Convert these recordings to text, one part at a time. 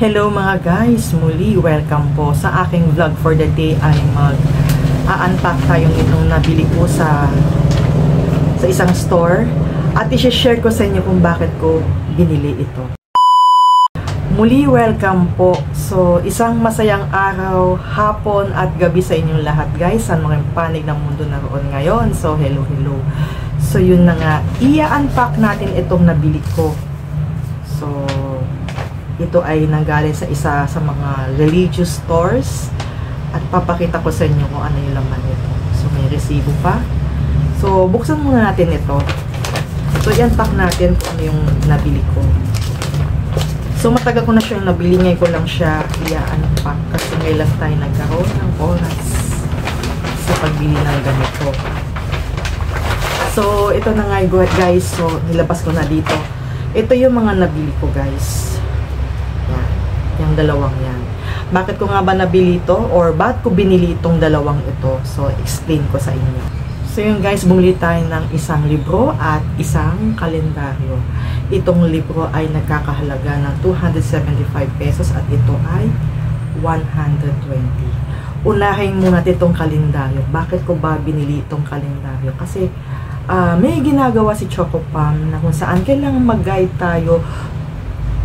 Hello mga guys, muli welcome po sa aking vlog for the day. Ay mag-unpack tayong itong nabili ko sa isang store at i-share ko sa inyo kung bakit ko binili ito. Muli welcome po. So isang masayang araw, hapon at gabi sa inyong lahat guys, sa mga panig ng mundo naroon ngayon. So hello. So yun na nga, i-unpack natin itong nabili ko. So ito ay nanggaling sa isa sa mga religious stores at papakita ko sa inyo kung ano yung laman nito. So may resibo pa. So buksan muna natin ito. So i-unpack natin kung ano yung nabili ko. So matagal ko na siyang nabili, ngayon ko lang siya i-unpack kasi may last tayo nagkaroon ng oras sa pagbili ng ganito. So ito na nga guys, so nilabas ko na dito. Ito yung mga nabili ko guys. Yung dalawang yan. Bakit ko nga ba nabili ito? Or bakit ko binili itong dalawang ito? So, explain ko sa inyo. So, yun guys, bumili tayo ng isang libro at isang kalendaryo. Itong libro ay nagkakahalaga ng 275 pesos at ito ay 120. Unahin muna itong kalendaryo. Bakit ko ba binili itong kalendaryo? Kasi, may ginagawa si Choco Pam na kung saan kailangan mag-guide tayo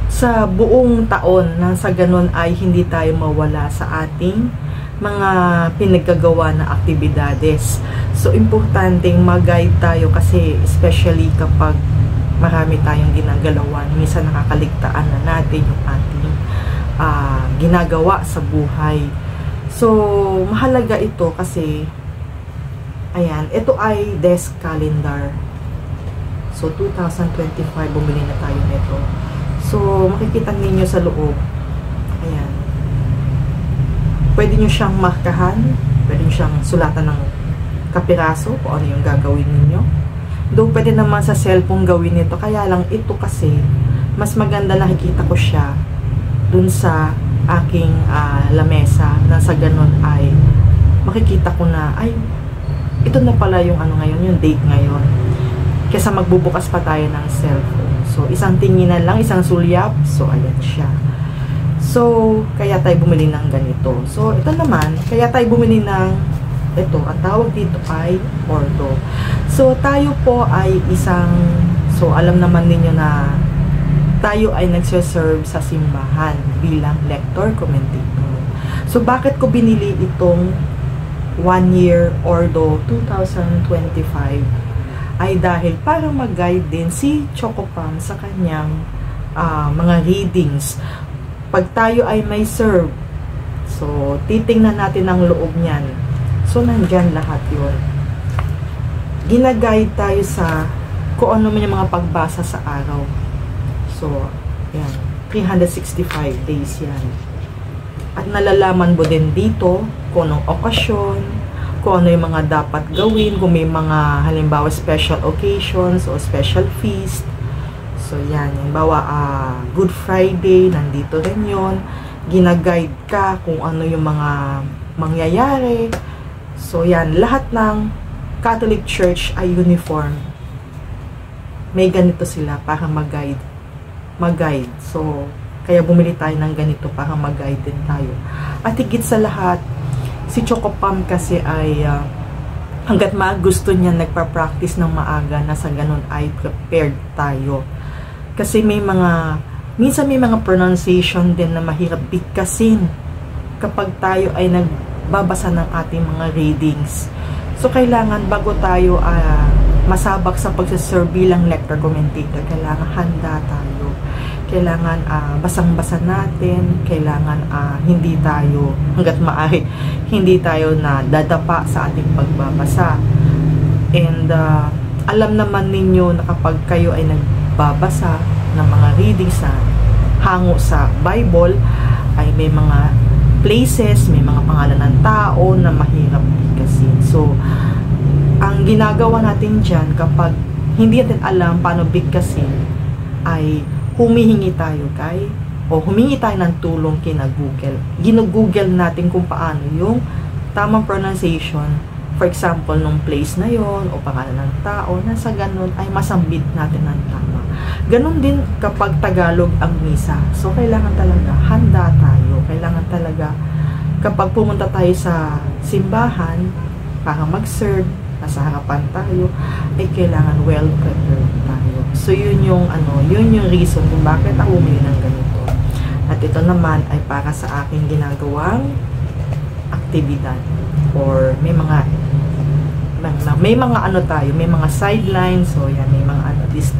sa buong taon na sa ganun ay hindi tayo mawala sa ating mga pinagkagawa na aktibidades. So, importanteng mag-guide tayo kasi especially kapag marami tayong ginagalawan, minsan nakakaligtaan na natin yung ating ginagawa sa buhay. So, mahalaga ito kasi ayan, ito ay desk calendar. So, 2025 bumili na tayo nito. So, makikita ninyo sa loob. Ayan. Pwede nyo siyang markahan. Pwede nyo siyang sulatan ng kapiraso kung ano yung gagawin ninyo. Doon pwede naman sa cellphone gawin ito. Kaya lang ito kasi, mas maganda nakikita ko siya dun sa aking lamesa na sa ganun ay makikita ko na, ay, ito na pala yung ano ngayon, yung date ngayon. Kesa magbubukas pa tayo ng cellphone. So, isang tinginan lang, isang sulyap. So, ayan siya. So, kaya tayo bumili ng ganito. So, ito naman, kaya tayo bumili ng ito. Ang tawag dito ay ordo. So, tayo po ay isang, so, alam naman ninyo na tayo ay nagsiserve sa simbahan bilang lector, commentator. So, bakit ko binili itong 1 year ordo 2025? Ay dahil para mag-guide din si Choco Pam sa kanyang mga readings. Pag tayo ay may serve, so titingnan natin ang loob niyan. So nandyan lahat yun. Gina-guide tayo sa kung ano man yung mga pagbasa sa araw. So, yan. 365 days yan. At nalalaman mo din dito kung anong okasyon, kung ano yung mga dapat gawin, kung may mga halimbawa special occasions o special feast. So yan, halimbawa Good Friday, nandito rin yun. Gina-guide ka kung ano yung mga mangyayari. So yan, lahat ng Catholic Church ay uniform. May ganito sila para mag-guide. So, kaya bumili tayo ng ganito para mag-guide din tayo. At higit sa lahat, si Choco Pam kasi ay hanggat gusto niya nagpa-practice ng maaga na sa ganun ay prepared tayo. Kasi minsan may mga pronunciation din na mahirap bigkasin kapag tayo ay nagbabasa ng ating mga readings. So kailangan bago tayo masabak sa pagsaserve bilang lector commentator, kailangan handa tayo. Kailangan basang-basa natin, kailangan hindi tayo, hanggat maaari, hindi tayo na dadapa sa ating pagbabasa. And alam naman ninyo na kapag kayo ay nagbabasa ng mga readings na hango sa Bible, ay may mga places, may mga pangalan ng tao na mahirap bigkasin. So, ang ginagawa natin dyan kapag hindi natin alam paano bigkasin, ay humihingi tayo humingi tayo ng tulong kina Google. Gino-google natin kung paano yung tamang pronunciation. For example, nung place na yon o pangalan ng tao, na sa ganun ay masambit natin ng tama. Ganon din kapag Tagalog ang misa. So, kailangan talaga handa tayo. Kailangan talaga kapag pumunta tayo sa simbahan para mag-serve, nasa harapan tayo, ay kailangan well prepared tayo. So, yun yung reason kung bakit ako bumili ng ganito. At ito naman ay para sa aking ginagawang aktibidad, or may mga tayo, may mga sidelines. So, yan, may mga at least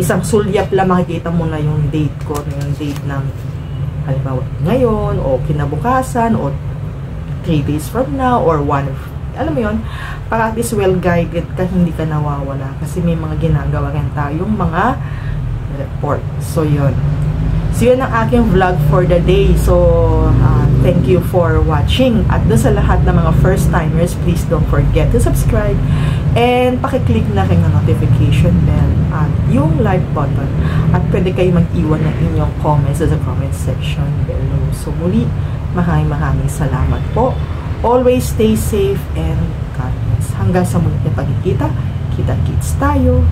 isang sulyap lang makikita mo na yung date ko, yung date ng halimbawa ngayon, o kinabukasan, o 3 days from now, or 1, alam mo yun, para at least well guided ka, hindi ka nawawala, kasi may mga ginagawa rin tayong mga report. So yun ang aking vlog for the day. So thank you for watching, at doon sa lahat ng mga first timers, please don't forget to subscribe and pakiclick na rin ang notification bell at yung like button, at pwede kayo mag-iwan ng inyong comments sa comment section below. So muli, maraming salamat po. Always stay safe and God bless. Hanggang sa muli na pagkikita, kita-kits tayo.